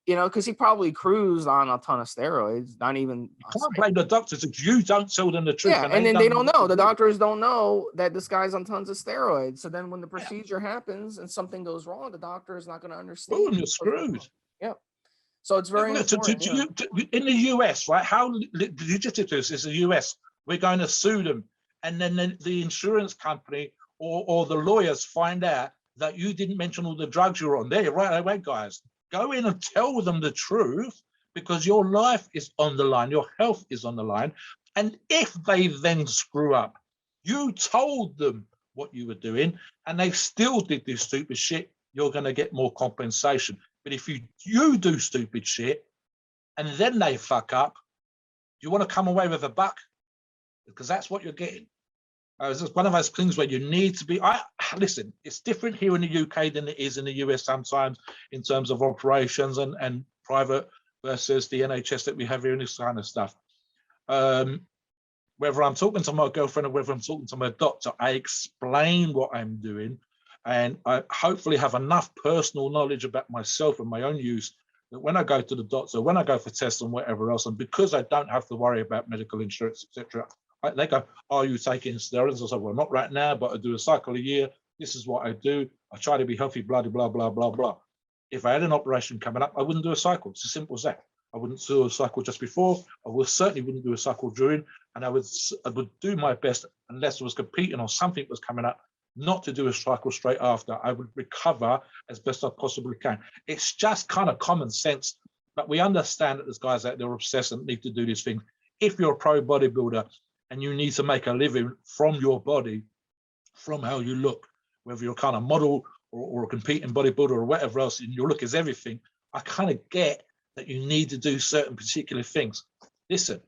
You know, because he probably cruised on a ton of steroids, not even. You can't blame the doctors if you don't tell them the truth. Yeah, and then they don't know. The doctors don't know that this guy's on tons of steroids. So then when the procedure happens and something goes wrong, the doctor is not going to understand. Boom, you're screwed. Yep. So it's very important. In the US, right? How litigious is the US? We're going to sue them. And then the insurance company or the lawyers find out that you didn't mention all the drugs you're on. There, right away, guys. Go in and tell them the truth, because your life is on the line, your health is on the line. And if they then screw up, you told them what you were doing and they still did this stupid shit, you're going to get more compensation. But if you do stupid shit and then they fuck up, you want to come away with a buck, because that's what you're getting. It's just one of those things where you need to be. Listen, it's different here in the UK than it is in the US sometimes in terms of operations and private versus the NHS that we have here and this kind of stuff. Whether I'm talking to my girlfriend or whether I'm talking to my doctor, I explain what I'm doing, and I hopefully have enough personal knowledge about myself and my own use that when I go to the doctor, when I go for tests and whatever else, and because I don't have to worry about medical insurance, etc., they go, "Are you taking steroids?" I say, "Well, not right now, but I do a cycle a year. This is what I do. I try to be healthy, blah, blah, blah, blah, blah." If I had an operation coming up, I wouldn't do a cycle. It's as simple as that. I wouldn't do a cycle just before. I certainly wouldn't do a cycle during, and I would do my best, unless I was competing or something was coming up, not to do a cycle straight after. I would recover as best I possibly can. It's just kind of common sense, but we understand that there's guys out there obsessed and need to do these things. If you're a pro bodybuilder and you need to make a living from your body, from how you look, whether you're kind of model or a competing bodybuilder or whatever else, and your look is everything, I kind of get that you need to do certain particular things. Listen,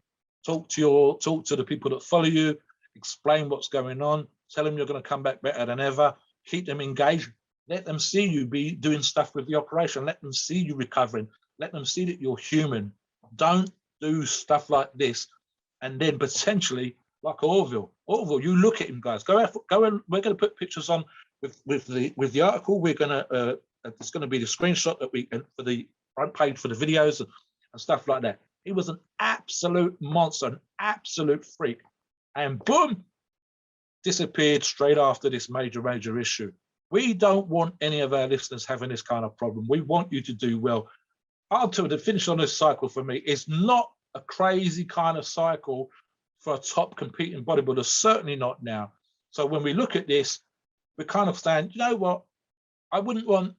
talk to the people that follow you, explain what's going on, tell them you're going to come back better than ever, keep them engaged, let them see you be doing stuff with the operation, let them see you recovering, let them see that you're human. Don't do stuff like this and then potentially like Orville, you look at him, guys. Go and we're going to put pictures on with the article. We're going to it's going to be the screenshot that we for the front page for the videos and stuff like that. He was an absolute monster, an absolute freak, and boom, disappeared straight after this major issue. We don't want any of our listeners having this kind of problem. We want you to do well. Until the finish on this cycle for me is not a crazy kind of cycle for a top competing bodybuilder, certainly not now. So when we look at this, we kind of stand, you know what? I wouldn't want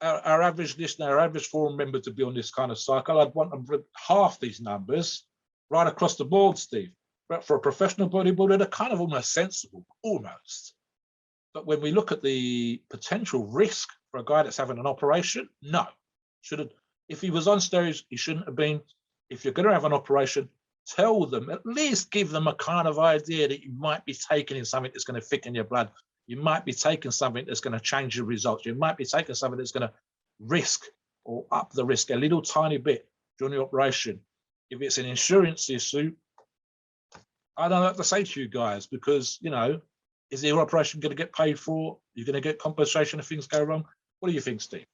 our average listener, our average forum member to be on this kind of cycle. I'd want them for half these numbers right across the board, Steve. But for a professional bodybuilder, they're kind of almost sensible, almost. But when we look at the potential risk for a guy that's having an operation, no. If he was on steroids, he shouldn't have been. If you're going to have an operation, tell them, at least give them a kind of idea that you might be taking in something that's going to thicken your blood. You might be taking something that's going to change your results. You might be taking something that's going to risk or up the risk a little tiny bit during the operation. If it's an insurance issue, I don't know what to say to you guys, because, you know, is the operation going to get paid for? You're going to get compensation if things go wrong? What do you think, Steve?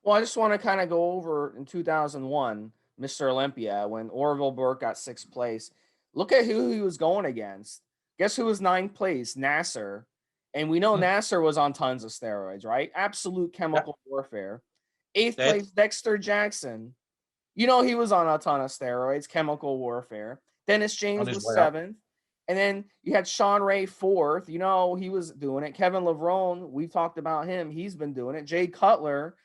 Well, I just want to kind of go over in 2001, Mr. Olympia, when Orville Burke got 6th place. Look at who he was going against. Guess who was 9th place? Nasser. And we know Nasser was on tons of steroids, right? Absolute chemical warfare. 8th place, Dexter Jackson. You know he was on a ton of steroids, chemical warfare. Dennis James was 7th. And then you had Sean Ray 4th. You know he was doing it. Kevin Levrone, we've talked about him. He's been doing it. Jay Cutler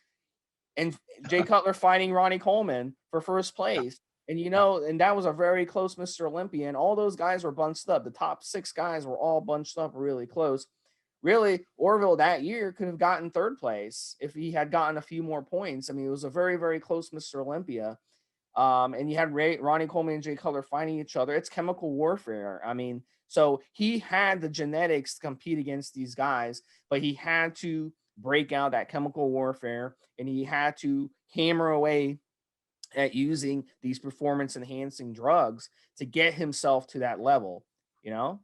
fighting Ronnie Coleman for 1st place. And, you know, and that was a very close Mr. Olympia. And all those guys were bunched up. The top 6 guys were all bunched up really close. Really, Orville that year could have gotten 3rd place if he had gotten a few more points. I mean, it was a very, very close Mr. Olympia. And you had Ronnie Coleman and Jay Cutler fighting each other. It's chemical warfare. I mean, so he had the genetics to compete against these guys, but he had to break out that chemical warfare, and he had to hammer away at using these performance enhancing drugs to get himself to that level, you know?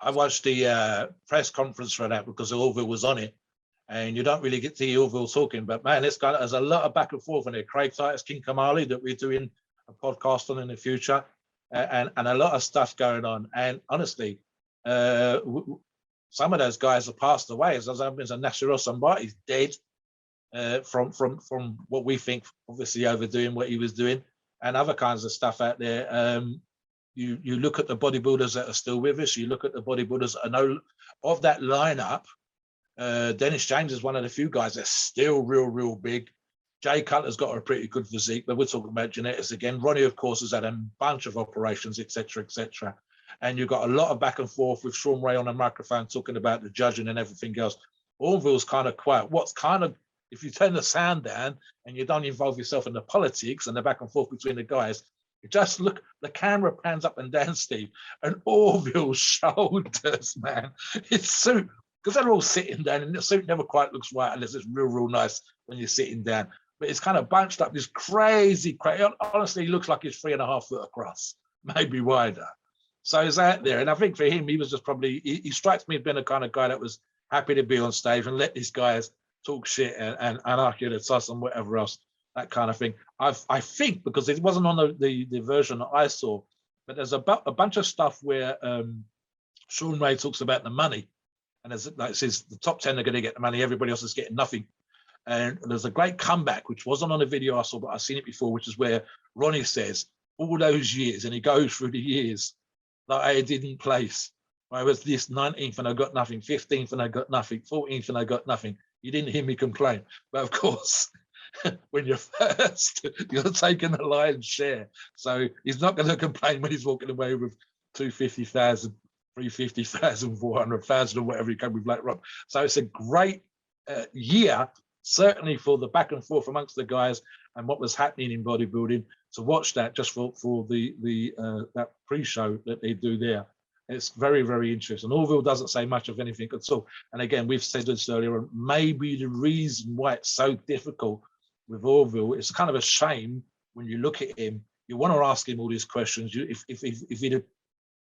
I watched the press conference for that because Orville was on it, and you don't really get to hear Orville talking, but man, there's a lot of back and forth in there. Craig Titus, King Kamali, that we're doing a podcast on in the future, and a lot of stuff going on. And honestly, some of those guys have passed away. As a Nasser Somebody's dead from what we think, obviously overdoing what he was doing, and other kinds of stuff out there. You look at the bodybuilders that are still with us. You look at the bodybuilders that are of that lineup. Dennis James is one of the few guys that's still real big. Jay Cutler's got a pretty good physique, but we're talking about genetics again. Ronnie, of course, has had a bunch of operations, etc., etc. And you've got a lot of back and forth with Sean Ray on the microphone talking about the judging and everything else. Orville's kind of quiet. What's kind of, if you turn the sound down and you don't involve yourself in the politics and the back and forth between the guys, you just look, the camera pans up and down, Steve, and Orville's shoulders, man. It's so, because they're all sitting down, and the suit never quite looks right unless it's real nice when you're sitting down. But it's kind of bunched up, this crazy. Honestly, he looks like he's 3.5 foot across, maybe wider. So he's out there. And I think for him, he was just probably, he strikes me as being the kind of guy that was happy to be on stage and let these guys talk shit and argue the toss and whatever else, that kind of thing. I think, because it wasn't on the version that I saw, but there's a bunch of stuff where Sean Ray talks about the money. And as like it says, the top 10 are going to get the money, everybody else is getting nothing. And there's a great comeback, which wasn't on a video I saw, but I've seen it before, which is where Ronnie says, all those years, and he goes through the years that I didn't place. I was this 19th and I got nothing, 15th and I got nothing, 14th and I got nothing. You didn't hear me complain. But of course, when you're first, you're taking the lion's share. So he's not going to complain when he's walking away with 250,000, 350,000, 400,000 or whatever he came with later on. So it's a great year, certainly for the back and forth amongst the guys and what was happening in bodybuilding. To watch that just for the that pre-show that they do there. It's very, very interesting. Orville doesn't say much of anything at all. And again, we've said this earlier, maybe the reason why it's so difficult with Orville, it's kind of a shame when you look at him, you want to ask him all these questions. If he'd have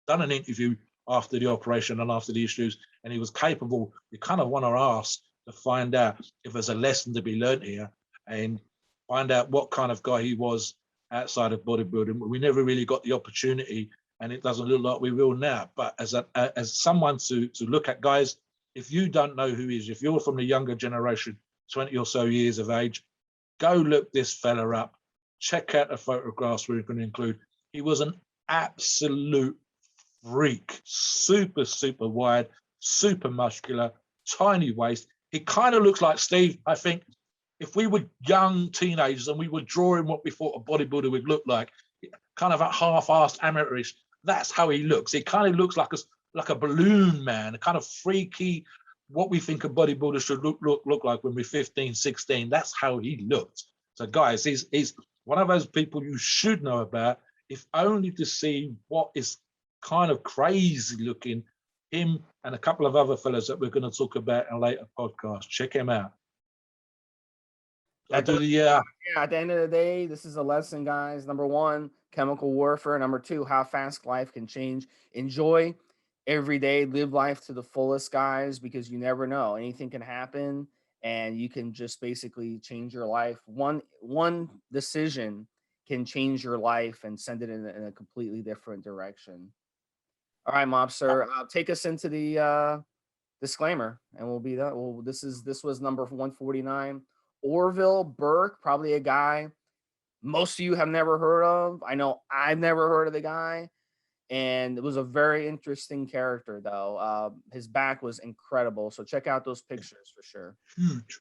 done an interview after the operation and after the issues, and he was capable, you kind of want to ask to find out if there's a lesson to be learned here and find out what kind of guy he was outside of bodybuilding. We never really got the opportunity, and it doesn't look like we will now. But as someone to look at, guys, if you don't know who he is, if you're from the younger generation, 20 or so years of age, go look this fella up. Check out the photographs we're going to include. He was an absolute freak, super, super wide, super muscular, tiny waist. He kind of looks like Steve, I think, if we were young teenagers and we were drawing what we thought a bodybuilder would look like, kind of a half-assed amateurish, that's how he looks. He kind of looks like a balloon man, a kind of freaky, what we think a bodybuilder should look like when we're 15, 16. That's how he looked. So guys, he's one of those people you should know about, if only to see what is kind of crazy looking, him and a couple of other fellas that we're going to talk about in a later podcast. Check him out. At the end of the day, this is a lesson, guys. Number one, chemical warfare. Number two, how fast life can change. Enjoy every day. Live life to the fullest, guys, because you never know. Anything can happen, and you can just basically change your life. One decision can change your life and send it in a completely different direction. All right, Mobster, take us into the disclaimer, and we'll be done. Well, this was number 149. Orville Burke, probably a guy most of you have never heard of. I know I've never heard of the guy, and it was a very interesting character, though. His back was incredible, so check out those pictures for sure. Huge.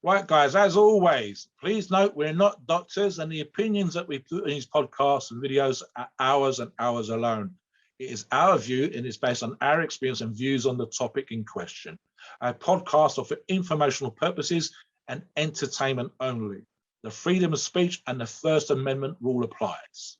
Right, guys, as always, please note we're not doctors, and the opinions that we put in these podcasts and videos are ours and ours alone. It is our view, and it's based on our experience and views on the topic in question. Our podcasts are for informational purposes and entertainment only. The freedom of speech and the First Amendment rule applies.